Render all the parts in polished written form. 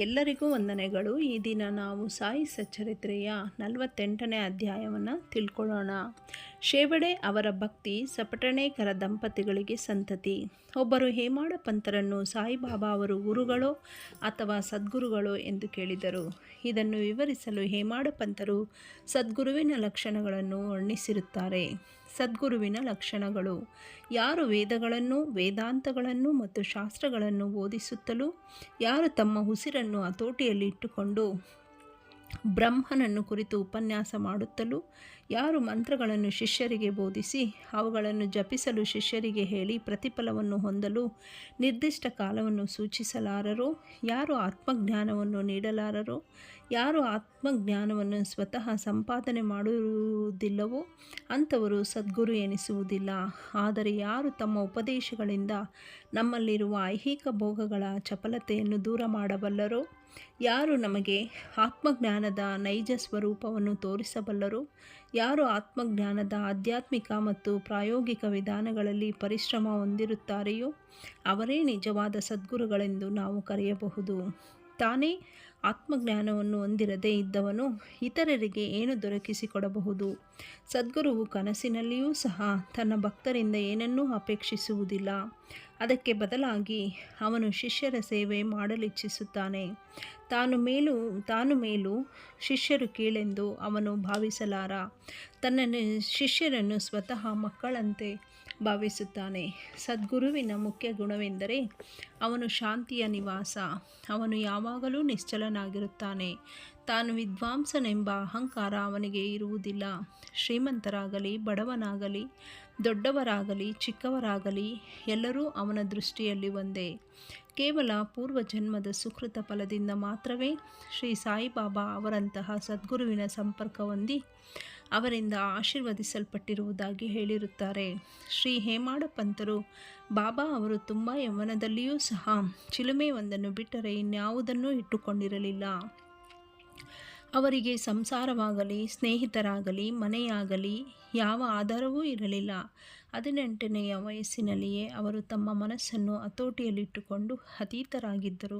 ಎಲ್ಲರಿಗೂ ವಂದನೆಗಳು. ಈ ದಿನ ನಾವು ಸಾಯಿ ಸಚ್ಚರಿತ್ರೆಯ 48ನೇ ಅಧ್ಯಾಯವನ್ನು ತಿಳ್ಕೊಳ್ಳೋಣ. ಶೇವಡೆ ಅವರ ಭಕ್ತಿ ಸಪಟಣೇಕರ ದಂಪತಿಗಳಿಗೆ ಸಂತತಿ. ಒಬ್ಬರು ಹೇಮಾಡ ಪಂತರನ್ನು ಸಾಯಿಬಾಬಾ ಅವರು ಗುರುಗಳೋ ಅಥವಾ ಸದ್ಗುರುಗಳೋ ಎಂದು ಕೇಳಿದರು. ಇದನ್ನು ವಿವರಿಸಲು ಹೇಮಾಡ ಪಂತರು ಸದ್ಗುರುವಿನ ಲಕ್ಷಣಗಳನ್ನು ವರ್ಣಿಸಿರುತ್ತಾರೆ. ಸದ್ಗುರುವಿನ ಲಕ್ಷಣಗಳು: ಯಾರು ವೇದಗಳನ್ನು, ವೇದಾಂತಗಳನ್ನು ಮತ್ತು ಶಾಸ್ತ್ರಗಳನ್ನು ಬೋಧಿಸುತ್ತಲೂ, ಯಾರು ತಮ್ಮ ಉಸಿರನ್ನು ಹತೋಟಿಯಲ್ಲಿ ಇಟ್ಟುಕೊಂಡು ಬ್ರಹ್ಮನನ್ನು ಕುರಿತು ಉಪನ್ಯಾಸ ಮಾಡುತ್ತಲೂ, ಯಾರು ಮಂತ್ರಗಳನ್ನು ಶಿಷ್ಯರಿಗೆ ಬೋಧಿಸಿ ಅವುಗಳನ್ನು ಜಪಿಸಲು ಶಿಷ್ಯರಿಗೆ ಹೇಳಿ ಪ್ರತಿಫಲವನ್ನು ಹೊಂದಲು ನಿರ್ದಿಷ್ಟ ಕಾಲವನ್ನು ಸೂಚಿಸಲಾರರೋ, ಯಾರು ಆತ್ಮಜ್ಞಾನವನ್ನು ನೀಡಲಾರರೋ, ಯಾರು ಆತ್ಮಜ್ಞಾನವನ್ನು ಸ್ವತಃ ಸಂಪಾದನೆ ಮಾಡುವುದಿಲ್ಲವೋ ಅಂಥವರು ಸದ್ಗುರು ಎನಿಸುವುದಿಲ್ಲ. ಆದರೆ ಯಾರು ತಮ್ಮ ಉಪದೇಶಗಳಿಂದ ನಮ್ಮಲ್ಲಿರುವ ಐಹಿಕ ಭೋಗಗಳ ಚಪಲತೆಯನ್ನು ದೂರ ಮಾಡಬಲ್ಲರೋ, ಯಾರು ನಮಗೆ ಆತ್ಮಜ್ಞಾನದ ನೈಜ ಸ್ವರೂಪವನ್ನು ತೋರಿಸಬಲ್ಲರೋ, ಯಾರು ಆತ್ಮಜ್ಞಾನದ ಆಧ್ಯಾತ್ಮಿಕ ಮತ್ತು ಪ್ರಾಯೋಗಿಕ ವಿಧಾನಗಳಲ್ಲಿ ಪರಿಶ್ರಮ ಹೊಂದಿರುತ್ತಾರೆಯೋ ಅವರೇ ನಿಜವಾದ ಸದ್ಗುರುಗಳೆಂದು ನಾವು ಕರೆಯಬಹುದು. ತಾನೇ ಆತ್ಮಜ್ಞಾನವನ್ನು ಹೊಂದಿರದೇ ಇದ್ದವನು ಇತರರಿಗೆ ಏನು ದೊರಕಿಸಿಕೊಡಬಹುದು? ಸದ್ಗುರುವು ಕನಸಿನಲ್ಲಿಯೂ ಸಹ ತನ್ನ ಭಕ್ತರಿಂದ ಏನನ್ನೂ ಅಪೇಕ್ಷಿಸುವುದಿಲ್ಲ. ಅದಕ್ಕೆ ಬದಲಾಗಿ ಅವನು ಶಿಷ್ಯರ ಸೇವೆ ಮಾಡಲಿಚ್ಛಿಸುತ್ತಾನೆ. ತಾನು ಮೇಲು ಶಿಷ್ಯರು ಕೀಳೆಂದು ಅವನು ಭಾವಿಸಲಾರ. ತನ್ನ ಶಿಷ್ಯರನ್ನು ಸ್ವತಃ ಮಕ್ಕಳಂತೆ ಭಾವಿಸುತ್ತಾನೆ. ಸದ್ಗುರುವಿನ ಮುಖ್ಯ ಗುಣವೆಂದರೆ ಅವನು ಶಾಂತಿಯ ನಿವಾಸ. ಅವನು ಯಾವಾಗಲೂ ನಿಶ್ಚಲನಾಗಿರುತ್ತಾನೆ. ತಾನು ವಿದ್ವಾಂಸನೆಂಬ ಅಹಂಕಾರ ಅವನಿಗೆ ಇರುವುದಿಲ್ಲ. ಶ್ರೀಮಂತರಾಗಲಿ ಬಡವನಾಗಲಿ, ದೊಡ್ಡವರಾಗಲಿ ಚಿಕ್ಕವರಾಗಲಿ ಎಲ್ಲರೂ ಅವನ ದೃಷ್ಟಿಯಲ್ಲಿ ಒಂದೇ. ಕೇವಲ ಪೂರ್ವಜನ್ಮದ ಸುಕೃತ ಫಲದಿಂದ ಮಾತ್ರವೇ ಶ್ರೀ ಸಾಯಿಬಾಬಾ ಅವರಂತಹ ಸದ್ಗುರುವಿನ ಸಂಪರ್ಕ ಹೊಂದಿ ಅವರಿಂದ ಆಶೀರ್ವದಿಸಲ್ಪಟ್ಟಿರುವುದಾಗಿ ಹೇಳಿರುತ್ತಾರೆ. ಶ್ರೀ ಹೇಮಾಡ ಪಂತರು ಬಾಬಾ ಅವರು ತುಂಬ ಯೌವನದಲ್ಲಿಯೂ ಸಹ ಚಿಲುಮೆಯೊಂದನ್ನು ಬಿಟ್ಟರೆ ಇನ್ಯಾವುದನ್ನೂ ಇಟ್ಟುಕೊಂಡಿರಲಿಲ್ಲ. ಅವರಿಗೆ ಸಂಸಾರವಾಗಲಿ, ಸ್ನೇಹಿತರಾಗಲಿ, ಮನೆಯಾಗಲಿ ಯಾವ ಆಧಾರವೂ ಇರಲಿಲ್ಲ. 18ನೆಯ ವಯಸ್ಸಿನಲ್ಲಿಯೇ ಅವರು ತಮ್ಮ ಮನಸ್ಸನ್ನು ಹತೋಟಿಯಲ್ಲಿಟ್ಟುಕೊಂಡು ಅತೀತರಾಗಿದ್ದರು.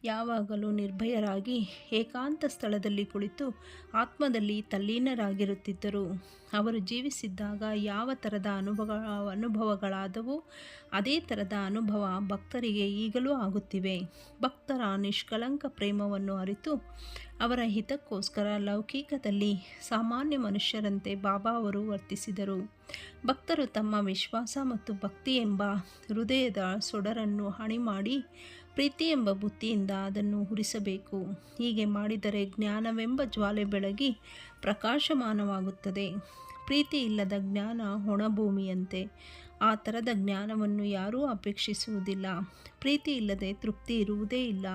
ಯಾವಾಗಲೂ ನಿರ್ಭಯರಾಗಿ ಏಕಾಂತ ಸ್ಥಳದಲ್ಲಿ ಕುಳಿತು ಆತ್ಮದಲ್ಲಿ ತಲ್ಲೀನರಾಗಿರುತ್ತಿದ್ದರು. ಅವರು ಜೀವಿಸಿದ್ದಾಗ ಯಾವ ಥರದ ಅನುಭವಗಳಾದವೋ ಅದೇ ಥರದ ಅನುಭವ ಭಕ್ತರಿಗೆ ಈಗಲೂ ಆಗುತ್ತಿವೆ. ಭಕ್ತರ ನಿಷ್ಕಳಂಕ ಪ್ರೇಮವನ್ನು ಅರಿತು ಅವರ ಹಿತಕ್ಕೋಸ್ಕರ ಲೌಕಿಕದಲ್ಲಿ ಸಾಮಾನ್ಯ ಮನುಷ್ಯರಂತೆ ಬಾಬಾ ಅವರು ವರ್ತಿಸಿದರು. ಭಕ್ತರು ತಮ್ಮ ವಿಶ್ವಾಸ ಮತ್ತು ಭಕ್ತಿ ಎಂಬ ಹೃದಯದ ಸೊಡರನ್ನು ಹಣಿ ಮಾಡಿ ಪ್ರೀತಿ ಎಂಬ ಬುತ್ತಿಯಿಂದ ಅದನ್ನು ಉರಿಸಬೇಕು. ಹೀಗೆ ಮಾಡಿದರೆ ಜ್ಞಾನವೆಂಬ ಜ್ವಾಲೆ ಬೆಳಗಿ ಪ್ರಕಾಶಮಾನವಾಗುತ್ತದೆ. ಪ್ರೀತಿ ಇಲ್ಲದ ಜ್ಞಾನ ಒಣಭೂಮಿಯಂತೆ. ಆ ಥರದ ಜ್ಞಾನವನ್ನು ಯಾರೂ ಅಪೇಕ್ಷಿಸುವುದಿಲ್ಲ. ಪ್ರೀತಿ ಇಲ್ಲದೆ ತೃಪ್ತಿ ಇರುವುದೇ ಇಲ್ಲ.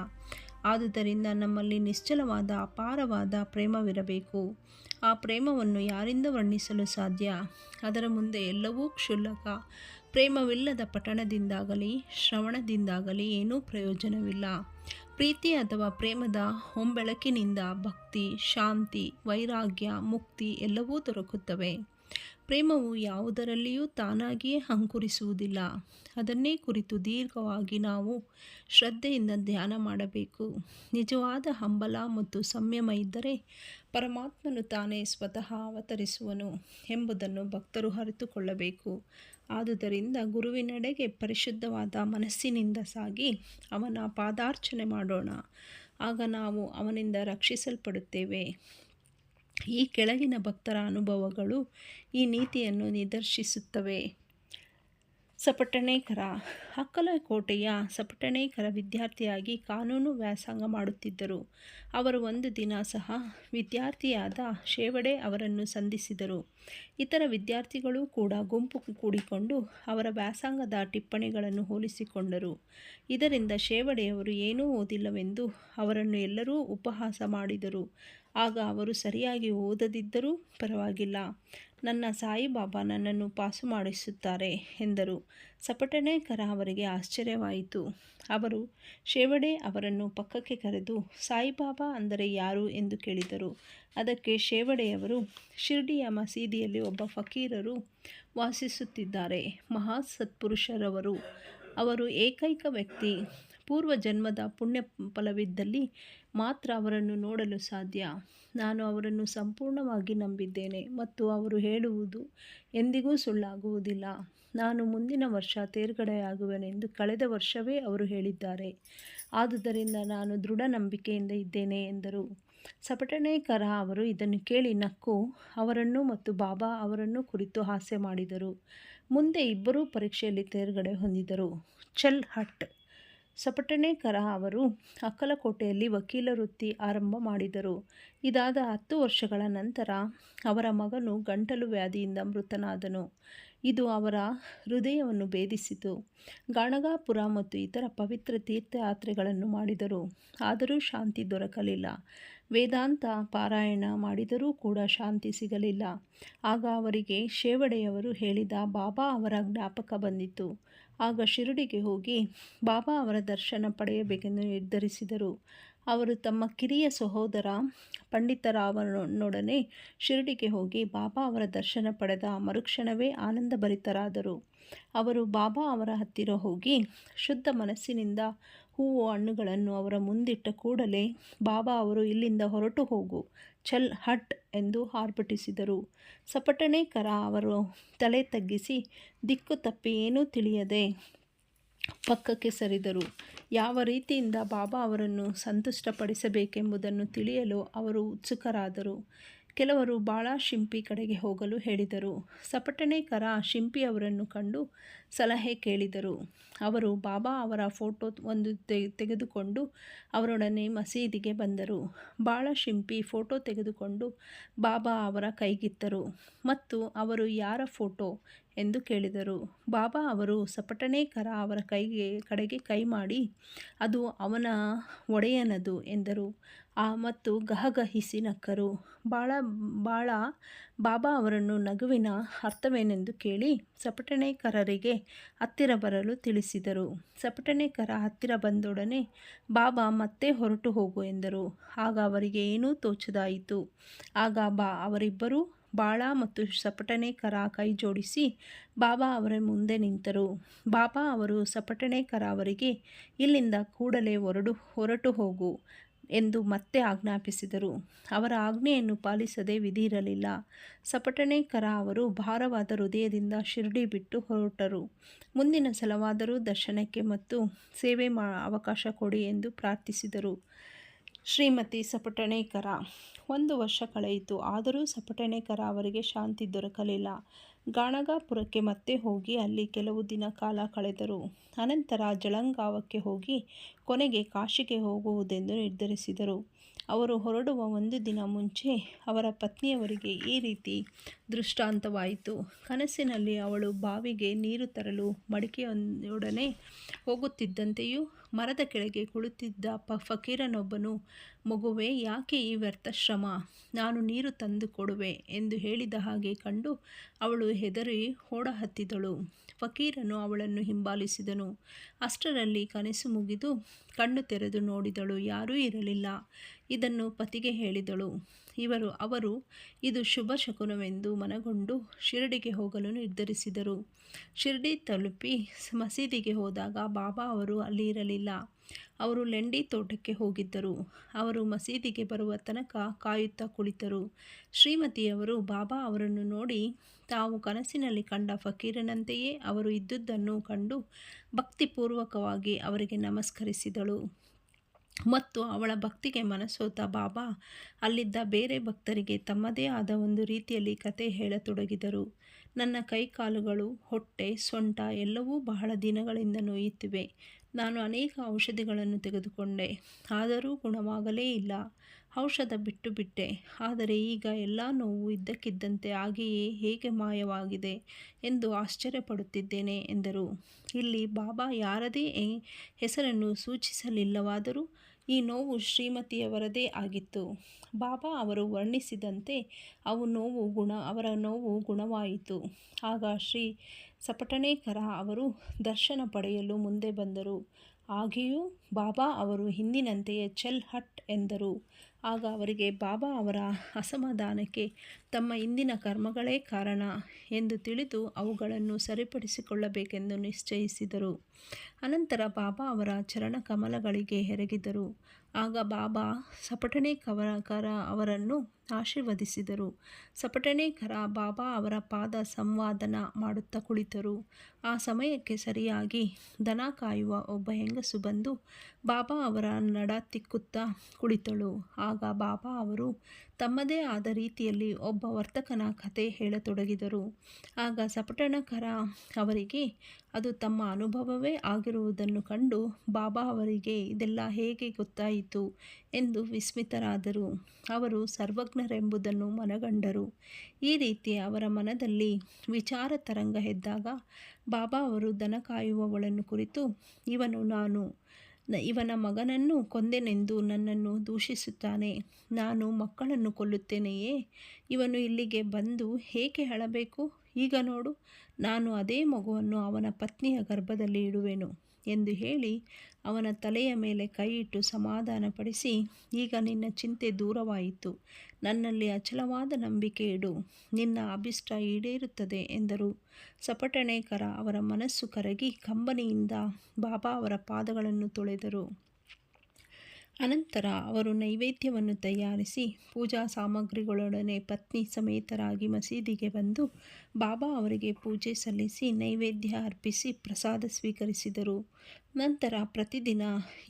ಆದುದರಿಂದ ನಮ್ಮಲ್ಲಿ ನಿಶ್ಚಲವಾದ ಅಪಾರವಾದ ಪ್ರೇಮವಿರಬೇಕು. ಆ ಪ್ರೇಮವನ್ನು ಯಾರಿಂದ ವರ್ಣಿಸಲು ಸಾಧ್ಯ? ಅದರ ಮುಂದೆ ಎಲ್ಲವೂ ಕ್ಷುಲ್ಲಕ. ಪ್ರೇಮವಿಲ್ಲದ ಪಠಣದಿಂದಾಗಲಿ ಶ್ರವಣದಿಂದಾಗಲಿ ಏನೂ ಪ್ರಯೋಜನವಿಲ್ಲ. ಪ್ರೀತಿ ಅಥವಾ ಪ್ರೇಮದ ಹೊಂಬೆಳಕಿನಿಂದ ಭಕ್ತಿ, ಶಾಂತಿ, ವೈರಾಗ್ಯ, ಮುಕ್ತಿ ಎಲ್ಲವೂ ದೊರಕುತ್ತವೆ. ಪ್ರೇಮವು ಯಾವುದರಲ್ಲಿಯೂ ತಾನಾಗಿಯೇ ಅಂಕುರಿಸುವುದಿಲ್ಲ. ಅದನ್ನೇ ಕುರಿತು ದೀರ್ಘವಾಗಿ ನಾವು ಶ್ರದ್ಧೆಯಿಂದ ಧ್ಯಾನ ಮಾಡಬೇಕು. ನಿಜವಾದ ಹಂಬಲ ಮತ್ತು ಸಂಯಮ ಇದ್ದರೆ ಪರಮಾತ್ಮನು ತಾನೇ ಸ್ವತಃ ಅವತರಿಸುವನು ಎಂಬುದನ್ನು ಭಕ್ತರು ಅರಿತುಕೊಳ್ಳಬೇಕು. ಆದುದರಿಂದ ಗುರುವಿನೆಡೆಗೆ ಪರಿಶುದ್ಧವಾದ ಮನಸ್ಸಿನಿಂದ ಸಾಗಿ ಅವನ ಪಾದಾರ್ಚನೆ ಮಾಡೋಣ. ಆಗ ನಾವು ಅವನಿಂದ ರಕ್ಷಿಸಲ್ಪಡುತ್ತೇವೆ. ಈ ಕೆಳಗಿನ ಭಕ್ತರ ಅನುಭವಗಳು ಈ ನೀತಿಯನ್ನು ನಿದರ್ಶಿಸುತ್ತವೆ. ಸಪಟಣೇಕರ. ಅಕ್ಕಲಕೋಟೆಯ ಸಪಟಣೇಕರ ವಿದ್ಯಾರ್ಥಿಯಾಗಿ ಕಾನೂನು ವ್ಯಾಸಂಗ ಮಾಡುತ್ತಿದ್ದರು. ಅವರು ಒಂದು ದಿನ ಸಹ ವಿದ್ಯಾರ್ಥಿಯಾದ ಶೇವಡೆ ಅವರನ್ನು ಸಂಧಿಸಿದರು. ಇತರ ವಿದ್ಯಾರ್ಥಿಗಳೂ ಕೂಡ ಗುಂಪು ಕೂಡಿಕೊಂಡು ಅವರ ವ್ಯಾಸಂಗದ ಟಿಪ್ಪಣಿಗಳನ್ನು ಹೋಲಿಸಿಕೊಂಡರು. ಇದರಿಂದ ಶೇವಡೆಯವರು ಏನೂ ಓದಿಲ್ಲವೆಂದು ಅವರನ್ನು ಎಲ್ಲರೂ ಉಪಹಾಸ ಮಾಡಿದರು. ಆಗ ಅವರು ಸರಿಯಾಗಿ ಓದದಿದ್ದರೂ ಪರವಾಗಿಲ್ಲ, ನನ್ನ ಸಾಯಿಬಾಬಾ ನನ್ನನ್ನು ಪಾಸು ಮಾಡಿಸುತ್ತಾರೆ ಎಂದರು. ಸಪಟಣೇಕರ ಅವರಿಗೆ ಆಶ್ಚರ್ಯವಾಯಿತು. ಅವರು ಶೇವಡೆ ಅವರನ್ನು ಪಕ್ಕಕ್ಕೆ ಕರೆದು ಸಾಯಿಬಾಬಾ ಅಂದರೆ ಯಾರು ಎಂದು ಕೇಳಿದರು. ಅದಕ್ಕೆ ಶೇವಡೆಯವರು, ಶಿರ್ಡಿಯ ಮಸೀದಿಯಲ್ಲಿ ಒಬ್ಬ ಫಕೀರರು ವಾಸಿಸುತ್ತಿದ್ದಾರೆ. ಮಹಾ ಸತ್ಪುರುಷರವರು. ಅವರು ಏಕೈಕ ವ್ಯಕ್ತಿ. ಪೂರ್ವ ಜನ್ಮದ ಪುಣ್ಯ ಫಲವಿದ್ದಲ್ಲಿ ಮಾತ್ರ ಅವರನ್ನು ನೋಡಲು ಸಾಧ್ಯ. ನಾನು ಅವರನ್ನು ಸಂಪೂರ್ಣವಾಗಿ ನಂಬಿದ್ದೇನೆ ಮತ್ತು ಅವರು ಹೇಳುವುದು ಎಂದಿಗೂ ಸುಳ್ಳಾಗುವುದಿಲ್ಲ. ನಾನು ಮುಂದಿನ ವರ್ಷ ತೇರ್ಗಡೆಯಾಗುವೆನೆಂದು ಕಳೆದ ವರ್ಷವೇ ಅವರು ಹೇಳಿದ್ದಾರೆ. ಆದುದರಿಂದ ನಾನು ದೃಢ ನಂಬಿಕೆಯಿಂದ ಇದ್ದೇನೆ ಎಂದರು. ಸಪಟಣೇಕರ ಅವರು ಇದನ್ನು ಕೇಳಿ ನಕ್ಕು ಅವರನ್ನು ಮತ್ತು ಬಾಬಾ ಅವರನ್ನು ಕುರಿತು ಹಾಸ್ಯ ಮಾಡಿದರು. ಮುಂದೆ ಇಬ್ಬರೂ ಪರೀಕ್ಷೆಯಲ್ಲಿ ತೇರ್ಗಡೆ ಹೊಂದಿದರು. ಚಲ್ ಹಟ್. ಸಪಟಣೇಕರ ಅವರು ಅಕ್ಕಲಕೋಟೆಯಲ್ಲಿ ವಕೀಲ ವೃತ್ತಿ ಆರಂಭ ಮಾಡಿದರು. ಇದಾದ 10 ವರ್ಷಗಳ ನಂತರ ಅವರ ಮಗನು ಗಂಟಲು ವ್ಯಾಧಿಯಿಂದ ಮೃತನಾದನು. ಇದು ಅವರ ಹೃದಯವನ್ನು ಭೇದಿಸಿತು. ಗಾಣಗಾಪುರ ಮತ್ತು ಇತರ ಪವಿತ್ರ ತೀರ್ಥಯಾತ್ರೆಗಳನ್ನು ಮಾಡಿದರು, ಆದರೂ ಶಾಂತಿ ದೊರಕಲಿಲ್ಲ. ವೇದಾಂತ ಪಾರಾಯಣ ಮಾಡಿದರೂ ಕೂಡ ಶಾಂತಿ ಸಿಗಲಿಲ್ಲ. ಆಗ ಅವರಿಗೆ ಶೇವಡೆಯವರು ಹೇಳಿದ ಬಾಬಾ ಅವರ ಜ್ಞಾಪಕ ಬಂದಿತು. ಆಗ ಶಿರಡಿಗೆ ಹೋಗಿ ಬಾಬಾ ಅವರ ದರ್ಶನ ಪಡೆಯಬೇಕೆಂದು ನಿರ್ಧರಿಸಿದರು. ಅವರು ತಮ್ಮ ಕಿರಿಯ ಸಹೋದರ ಪಂಡಿತರಾವನೊಡನೆ ಶಿರಡಿಗೆ ಹೋಗಿ ಬಾಬಾ ಅವರ ದರ್ಶನ ಪಡೆದ ಮರುಕ್ಷಣವೇ ಆನಂದಭರಿತರಾದರು. ಅವರು ಬಾಬಾ ಅವರ ಹತ್ತಿರ ಹೋಗಿ ಶುದ್ಧ ಮನಸ್ಸಿನಿಂದ ಹೂವು ಹಣ್ಣುಗಳನ್ನು ಅವರ ಮುಂದಿಟ್ಟ ಕೂಡಲೇ ಬಾಬಾ ಅವರು ಇಲ್ಲಿಂದ ಹೊರಟು ಹೋಗು, ಚಲ್ ಹಟ್ ಎಂದು ಆರ್ಭಟಿಸಿದರು. ಸಪಟಣೇಕರ ಅವರು ತಲೆ ತಗ್ಗಿಸಿ ದಿಕ್ಕು ತಪ್ಪಿ ಏನೂ ತಿಳಿಯದೆ ಪಕ್ಕಕ್ಕೆ ಸರಿದರು. ಯಾವ ರೀತಿಯಿಂದ ಬಾಬಾ ಅವರನ್ನು ಸಂತುಷ್ಟಪಡಿಸಬೇಕೆಂಬುದನ್ನು ತಿಳಿಯಲು ಅವರು ಉತ್ಸುಕರಾದರು. ಕೆಲವರು ಬಾಳಾ ಶಿಂಪಿ ಕಡೆಗೆ ಹೋಗಲು ಹೇಳಿದರು. ಸಪಟಣೇಕರ ಶಿಂಪಿಯವರನ್ನು ಕಂಡು ಸಲಹೆ ಕೇಳಿದರು. ಅವರು ಬಾಬಾ ಅವರ ಫೋಟೋ ಒಂದು ತೆಗೆದುಕೊಂಡು ಅವರೊಡನೆ ಮಸೀದಿಗೆ ಬಂದರು. ಬಾಳಾ ಶಿಂಪಿ ಫೋಟೋ ತೆಗೆದುಕೊಂಡು ಬಾಬಾ ಅವರ ಕೈಗಿತ್ತರು ಮತ್ತು ಅವರು ಯಾರ ಫೋಟೋ ಎಂದು ಕೇಳಿದರು. ಬಾಬಾ ಅವರು ಸಪಟಣೇಕರ ಅವರ ಕಡೆಗೆ ಕೈ ಮಾಡಿ ಅದು ಅವನ ಒಡೆಯನದು ಎಂದರು ಮತ್ತು ಗಹಗಹಿಸಿ ನಕ್ಕರು. ಬಾಬಾ ಅವರನ್ನು ನಗುವಿನ ಅರ್ಥವೇನೆಂದು ಕೇಳಿ ಸಪಟಣೇಕರರಿಗೆ ಹತ್ತಿರ ಬರಲು ತಿಳಿಸಿದರು. ಸಪಟಣೇಕರ ಹತ್ತಿರ ಬಂದೊಡನೆ ಬಾಬಾ ಮತ್ತೆ ಹೊರಟು ಹೋಗು ಎಂದರು. ಆಗ ಅವರಿಗೆ ಏನೂ ತೋಚದಾಯಿತು. ಆಗ ಅವರಿಬ್ಬರೂ ಬಾಳಾ ಮತ್ತು ಸಪಟಣೇಕರ ಕೈ ಜೋಡಿಸಿ ಬಾಬಾ ಅವರ ಮುಂದೆ ನಿಂತರು. ಬಾಬಾ ಅವರು ಸಪಟಣೇಕರ ಅವರಿಗೆ ಇಲ್ಲಿಂದ ಕೂಡಲೇ ಹೊರಟು ಹೋಗು ಎಂದು ಮತ್ತೆ ಆಜ್ಞಾಪಿಸಿದರು. ಅವರ ಆಜ್ಞೆಯನ್ನು ಪಾಲಿಸದೆ ವಿಧಿಯಿರಲಿಲ್ಲ. ಸಪಟಣೇಕರ ಅವರು ಭಾರವಾದ ಹೃದಯದಿಂದ ಶಿರಡಿ ಬಿಟ್ಟು ಹೊರಟರು. ಮುಂದಿನ ಸಲವಾದರೂ ದರ್ಶನಕ್ಕೆ ಮತ್ತು ಸೇವೆ ಅವಕಾಶ ಕೊಡಿ ಎಂದು ಪ್ರಾರ್ಥಿಸಿದರು. ಶ್ರೀಮತಿ ಸಪಟಣೇಕರ. 1 ವರ್ಷ ಕಳೆಯಿತು, ಆದರೂ ಸಪಟಣೇಕರ ಅವರಿಗೆ ಶಾಂತಿ ದೊರಕಲಿಲ್ಲ. ಗಾಣಗಾಪುರಕ್ಕೆ ಮತ್ತೆ ಹೋಗಿ ಅಲ್ಲಿ ಕೆಲವು ದಿನ ಕಾಲ ಕಳೆದರು. ಅನಂತರ ಜಳಗಾಂವಕ್ಕೆ ಹೋಗಿ ಕೊನೆಗೆ ಕಾಶಿಗೆ ಹೋಗುವುದೆಂದು ನಿರ್ಧರಿಸಿದರು. ಅವರು ಹೊರಡುವ 1 ದಿನ ಮುಂಚೆ ಅವರ ಪತ್ನಿಯವರಿಗೆ ಈ ರೀತಿ ದೃಷ್ಟಾಂತವಾಯಿತು. ಕನಸಿನಲ್ಲಿ ಅವಳು ಬಾವಿಗೆ ನೀರು ತರಲು ಮಡಿಕೆಯೊಡನೆ ಹೋಗುತ್ತಿದ್ದಂತೆಯೂ ಮರದ ಕೆಳಗೆ ಕುಳಿತಿದ್ದ ಫಕೀರನೊಬ್ಬನು, ಮಗುವೆ, ಯಾಕೆ ಈ ವ್ಯರ್ಥ ಶ್ರಮ, ನಾನು ನೀರು ತಂದು ಕೊಡುವೆ ಎಂದು ಹೇಳಿದ ಹಾಗೆ ಕಂಡು ಅವಳು ಹೆದರಿ ಓಡಹತ್ತಿದಳು. ಫಕೀರನು ಅವಳನ್ನು ಹಿಂಬಾಲಿಸಿದನು. ಅಷ್ಟರಲ್ಲಿ ಕನಸು ಮುಗಿದು ಕಣ್ಣು ತೆರೆದು ನೋಡಿದಳು, ಯಾರೂ ಇರಲಿಲ್ಲ. ಇದನ್ನು ಪತಿಗೆ ಹೇಳಿದಳು. ಅವರು ಇದು ಶುಭ ಶಕುನವೆಂದು ಮನಗೊಂಡು ಶಿರಡಿಗೆ ಹೋಗಲು ನಿರ್ಧರಿಸಿದರು. ಶಿರಡಿ ತಲುಪಿ ಮಸೀದಿಗೆ ಹೋದಾಗ ಬಾಬಾ ಅವರು ಅಲ್ಲಿ ಇರಲಿಲ್ಲ. ಅವರು ಲೆಂಡಿ ತೋಟಕ್ಕೆ ಹೋಗಿದ್ದರು. ಅವರು ಮಸೀದಿಗೆ ಬರುವ ತನಕ ಕಾಯುತ್ತಾ ಕುಳಿತರು. ಶ್ರೀಮತಿಯವರು ಬಾಬಾ ಅವರನ್ನು ನೋಡಿ ತಾವು ಕನಸಿನಲ್ಲಿ ಕಂಡ ಫಕೀರನಂತೆಯೇ ಅವರು ಇದ್ದುದನ್ನು ಕಂಡು ಭಕ್ತಿಪೂರ್ವಕವಾಗಿ ಅವರಿಗೆ ನಮಸ್ಕರಿಸಿದಳು ಮತ್ತು ಅವಳ ಭಕ್ತಿಗೆ ಮನಸೋತ ಬಾಬಾ ಅಲ್ಲಿದ್ದ ಬೇರೆ ಭಕ್ತರಿಗೆ ತಮ್ಮದೇ ಆದ ಒಂದು ರೀತಿಯಲ್ಲಿ ಕತೆ ಹೇಳತೊಡಗಿದರು. ನನ್ನ ಕೈಕಾಲುಗಳು, ಹೊಟ್ಟೆ, ಸೊಂಟ ಎಲ್ಲವೂ ಬಹಳ ದಿನಗಳಿಂದ ನೋಯುತ್ತಿವೆ. ನಾನು ಅನೇಕ ಔಷಧಿಗಳನ್ನು ತೆಗೆದುಕೊಂಡೆ, ಆದರೂ ಗುಣವಾಗಲೇ ಇಲ್ಲ. ಔಷಧ ಬಿಟ್ಟೆ, ಆದರೆ ಈಗ ಎಲ್ಲ ನೋವು ಇದ್ದಕ್ಕಿದ್ದಂತೆ ಹಾಗೆಯೇ ಹೇಗೆ ಮಾಯವಾಗಿದೆ ಎಂದು ಆಶ್ಚರ್ಯಪಡುತ್ತಿದ್ದೇನೆ ಎಂದರು. ಇಲ್ಲಿ ಬಾಬಾ ಯಾರದೇ ಹೆಸರನ್ನು ಸೂಚಿಸಲಿಲ್ಲವಾದರೂ ಈ ನೋವು ಶ್ರೀಮತಿಯವರದೇ ಆಗಿತ್ತು. ಬಾಬಾ ಅವರು ವರ್ಣಿಸಿದಂತೆ ಅವರ ನೋವು ಗುಣವಾಯಿತು. ಆಗ ಶ್ರೀ ಸಪಟಣೇಕರ ಅವರು ದರ್ಶನ ಪಡೆಯಲು ಮುಂದೆ ಬಂದರು. ಹಾಗೆಯೂ ಬಾಬಾ ಅವರು ಹಿಂದಿನಂತೆಯೇ ಚಲ್ ಹಟ್ ಎಂದರು. ಆಗ ಅವರಿಗೆ ಬಾಬಾ ಅವರ ಅಸಮಾಧಾನಕ್ಕೆ ತಮ್ಮ ಹಿಂದಿನ ಕರ್ಮಗಳೇ ಕಾರಣ ಎಂದು ತಿಳಿದು ಅವುಗಳನ್ನು ಸರಿಪಡಿಸಿಕೊಳ್ಳಬೇಕೆಂದು ನಿಶ್ಚಯಿಸಿದರು. ಅನಂತರ ಬಾಬಾ ಅವರ ಚರಣಕಮಲಗಳಿಗೆ ಎರಗಿದರು. ಆಗ ಬಾಬಾ ಸಪಟಣೇಕರ ಅವರನ್ನು ಆಶೀರ್ವದಿಸಿದರು. ಸಪಟಣೇಕರ ಬಾಬಾ ಅವರ ಪಾದ ಸಂವಾದನ ಮಾಡುತ್ತಾ ಕುಳಿತರು. ಆ ಸಮಯಕ್ಕೆ ಸರಿಯಾಗಿ ದನ ಕಾಯುವ ಒಬ್ಬ ಹೆಂಗಸು ಬಂದು ಬಾಬಾ ಅವರ ನಡ ತಿಕ್ಕುತ್ತಾ ಕುಳಿತಳು. ಆಗ ಬಾಬಾ ಅವರು ತಮ್ಮದೇ ಆದ ರೀತಿಯಲ್ಲಿ ಒಬ್ಬ ವರ್ತಕನ ಕತೆ ಹೇಳತೊಡಗಿದರು. ಆಗ ಸಪಟಣಕರ ಅವರಿಗೆ ಅದು ತಮ್ಮ ಅನುಭವವೇ ಆಗಿರುವುದನ್ನು ಕಂಡು ಬಾಬಾ ಅವರಿಗೆ ಇದೆಲ್ಲ ಹೇಗೆ ಗೊತ್ತಾಯಿತು ಎಂದು ವಿಸ್ಮಿತರಾದರು. ಅವರು ಸರ್ವಜ್ಞರೆಂಬುದನ್ನು ಮನಗಂಡರು. ಈ ರೀತಿ ಅವರ ಮನದಲ್ಲಿ ವಿಚಾರ ತರಂಗ ಎದ್ದಾಗ ಬಾಬಾ ಅವರು ದನ ಕಾಯುವವಳನ್ನು ಕುರಿತು, ಇವನ ಮಗನನ್ನು ಕೊಂದೆನೆಂದು ನನ್ನನ್ನು ದೂಷಿಸುತ್ತಾನೆ. ನಾನು ಮಕ್ಕಳನ್ನು ಕೊಲ್ಲುತ್ತೇನೆಯೇ? ಇವನು ಇಲ್ಲಿಗೆ ಬಂದು ಏಕೆ ಅಳಬೇಕು? ಈಗ ನೋಡು, ನಾನು ಅದೇ ಮಗುವನ್ನು ಅವನ ಪತ್ನಿಯ ಗರ್ಭದಲ್ಲಿ ಇಡುವೆನು ಎಂದು ಹೇಳಿ ಅವನ ತಲೆಯ ಮೇಲೆ ಕೈಯಿಟ್ಟು ಸಮಾಧಾನಪಡಿಸಿ, ಈಗ ನಿನ್ನ ಚಿಂತೆ ದೂರವಾಯಿತು. ನನ್ನಲ್ಲಿ ಅಚಲವಾದ ನಂಬಿಕೆ ಇಡು, ನಿನ್ನ ಅಭಿಷ್ಟ ಈಡೇರುತ್ತದೆ ಎಂದರು. ಸಪಟಣೇಕರ ಅವರ ಮನಸ್ಸು ಕರಗಿ ಕಂಬನಿಯಿಂದ ಬಾಬಾ ಅವರ ಪಾದಗಳನ್ನು ತೊಳೆದರು. ಅನಂತರ ಅವರು ನೈವೇದ್ಯವನ್ನು ತಯಾರಿಸಿ ಪೂಜಾ ಸಾಮಗ್ರಿಗಳೊಡನೆ ಪತ್ನಿ ಸಮೇತರಾಗಿ ಮಸೀದಿಗೆ ಬಂದು ಬಾಬಾ ಅವರಿಗೆ ಪೂಜೆ ಸಲ್ಲಿಸಿ ನೈವೇದ್ಯ ಅರ್ಪಿಸಿ ಪ್ರಸಾದ ಸ್ವೀಕರಿಸಿದರು. ನಂತರ ಪ್ರತಿದಿನ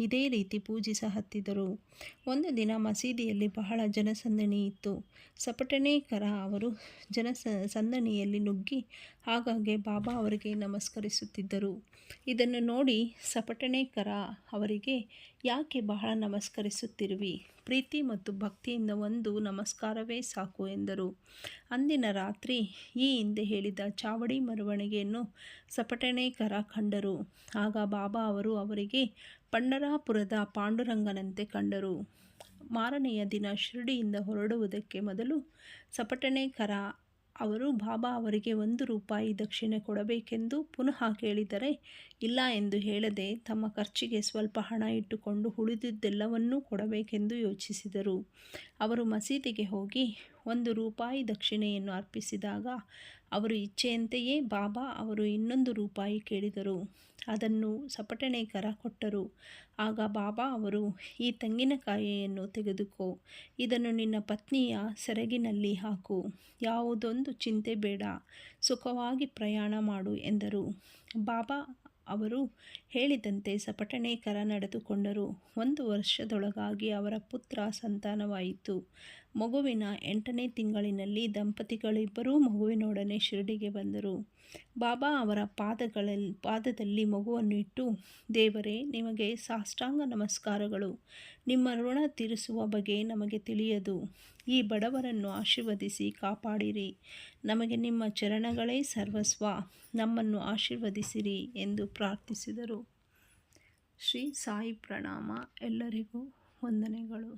ಇದೇ ರೀತಿ ಪೂಜಿಸಹತ್ತಿದರು. ಒಂದು ದಿನ ಮಸೀದಿಯಲ್ಲಿ ಬಹಳ ಜನಸಂದಣಿ ಇತ್ತು. ಸಪಟಣೇಕರ ಅವರು ಸಂದಣಿಯಲ್ಲಿ ನುಗ್ಗಿ ಆಗಾಗ್ಗೆ ಬಾಬಾ ಅವರಿಗೆ ನಮಸ್ಕರಿಸುತ್ತಿದ್ದರು. ಇದನ್ನು ನೋಡಿ ಸಪಟಣೇಕರ ಅವರಿಗೆ, ಯಾಕೆ ಬಹಳ ನಮಸ್ಕರಿಸುತ್ತಿರುವಿ? ಪ್ರೀತಿ ಮತ್ತು ಭಕ್ತಿಯಿಂದ ಒಂದು ನಮಸ್ಕಾರವೇ ಸಾಕು ಎಂದರು. ಅಂದಿನ ರಾತ್ರಿ ಈ ಹಿಂದೆ ಹೇಳಿದ ಚಾವಡಿ ಮೆರವಣಿಗೆಯನ್ನು ಸಪಟಣೇಕರ ಕಂಡರು. ಆಗ ಬಾಬಾ ಅವರು ಅವರಿಗೆ ಪಂಢರಾಪುರದ ಪಾಂಡುರಂಗನಂತೆ ಕಂಡರು. ಮಾರನೆಯ ದಿನ ಶಿರಡಿಯಿಂದ ಹೊರಡುವುದಕ್ಕೆ ಮೊದಲು ಸಪಟಣೇಕರ ಅವರು ಬಾಬಾ ಅವರಿಗೆ 1 ರೂಪಾಯಿ ದಕ್ಷಿಣೆ ಕೊಡಬೇಕೆಂದು ಪುನಃ ಕೇಳಿದರೆ ಇಲ್ಲ ಎಂದು ಹೇಳದೆ ತಮ್ಮ ಖರ್ಚಿಗೆ ಸ್ವಲ್ಪ ಹಣ ಇಟ್ಟುಕೊಂಡು ಉಳಿದುದೆಲ್ಲವನ್ನೂ ಕೊಡಬೇಕೆಂದು ಯೋಚಿಸಿದರು. ಅವರು ಮಸೀದಿಗೆ ಹೋಗಿ 1 ರೂಪಾಯಿ ದಕ್ಷಿಣೆಯನ್ನು ಅರ್ಪಿಸಿದಾಗ ಅವರ ಇಚ್ಛೆಯಂತೆಯೇ ಬಾಬಾ ಅವರು 200 ರೂಪಾಯಿ ಕೇಳಿದರು. ಅದನ್ನು ಸಪಟಣೇಕರ ಕೊಟ್ಟರು. ಆಗ ಬಾಬಾ ಅವರು, ಈ ತೆಂಗಿನಕಾಯಿಯನ್ನು ತೆಗೆದುಕೋ, ಇದನ್ನು ನಿನ್ನ ಪತ್ನಿಯ ಸೆರಗಿನಲ್ಲಿ ಹಾಕು, ಯಾವುದೊಂದು ಚಿಂತೆ ಬೇಡ, ಸುಖವಾಗಿ ಪ್ರಯಾಣ ಮಾಡು ಎಂದರು. ಬಾಬಾ ಅವರು ಹೇಳಿದಂತೆ ಸಪಟಣೇಕರ ನಡೆದುಕೊಂಡರು. 1 ವರ್ಷದೊಳಗಾಗಿ ಅವರ ಪುತ್ರ ಸಂತಾನವಾಯಿತು. ಮಗುವಿನ 8ನೇ ತಿಂಗಳಿನಲ್ಲಿ ದಂಪತಿಗಳಿಬ್ಬರೂ ಮಗುವಿನೊಡನೆ ಶಿರಡಿಗೆ ಬಂದರು. ಬಾಬಾ ಅವರ ಪಾದದಲ್ಲಿ ಮಗುವನ್ನು ಇಟ್ಟು, ದೇವರೇ, ನಿಮಗೆ ಸಾಷ್ಟಾಂಗ ನಮಸ್ಕಾರಗಳು. ನಿಮ್ಮ ಋಣ ತೀರಿಸುವ ಬಗೆ ನಮಗೆ ತಿಳಿಯದು. ಈ ಬಡವರನ್ನು ಆಶೀರ್ವದಿಸಿ ಕಾಪಾಡಿರಿ. ನಮಗೆ ನಿಮ್ಮ ಚರಣಗಳೇ ಸರ್ವಸ್ವ. ನಮ್ಮನ್ನು ಆಶೀರ್ವದಿಸಿರಿ ಎಂದು ಪ್ರಾರ್ಥಿಸಿದರು. ಶ್ರೀ ಸಾಯಿ ಪ್ರಣಾಮ. ಎಲ್ಲರಿಗೂ ವಂದನೆಗಳು.